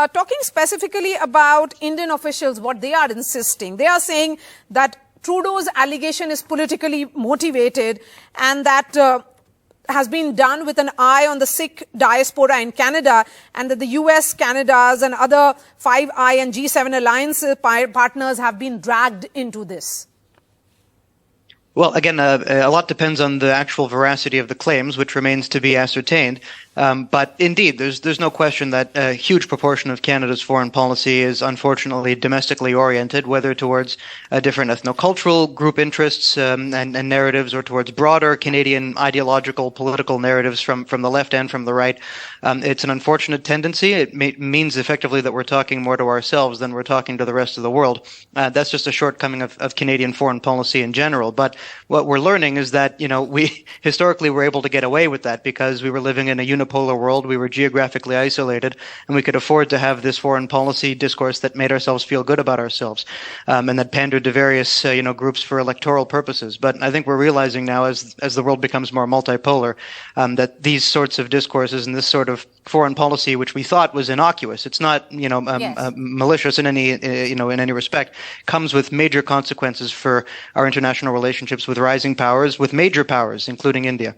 talking specifically about Indian officials, what they are insisting, they are saying that Trudeau's allegation is politically motivated and that has been done with an eye on the Sikh diaspora in Canada, and that the US, Canada's and other Five Eyes and G7 alliance partners have been dragged into this. Well, again, a lot depends on the actual veracity of the claims, which remains to be ascertained. But indeed, there's no question that a huge proportion of Canada's foreign policy is unfortunately domestically oriented, whether towards different ethnocultural group interests and narratives, or towards broader Canadian ideological political narratives from the left and from the right. It's an unfortunate tendency. It means effectively that we're talking more to ourselves than we're talking to the rest of the world. That's just a shortcoming of Canadian foreign policy in general. But what we're learning is that, we historically were able to get away with that because we were living in a unipolar world. We were geographically isolated, and we could afford to have this foreign policy discourse that made ourselves feel good about ourselves, and that pandered to various, groups for electoral purposes. But I think we're realizing now, as the world becomes more multipolar, that these sorts of discourses and this sort of foreign policy, which we thought was innocuous, it's not, malicious in any, in any respect, comes with major consequences for our international relationships with rising powers, with major powers, including India.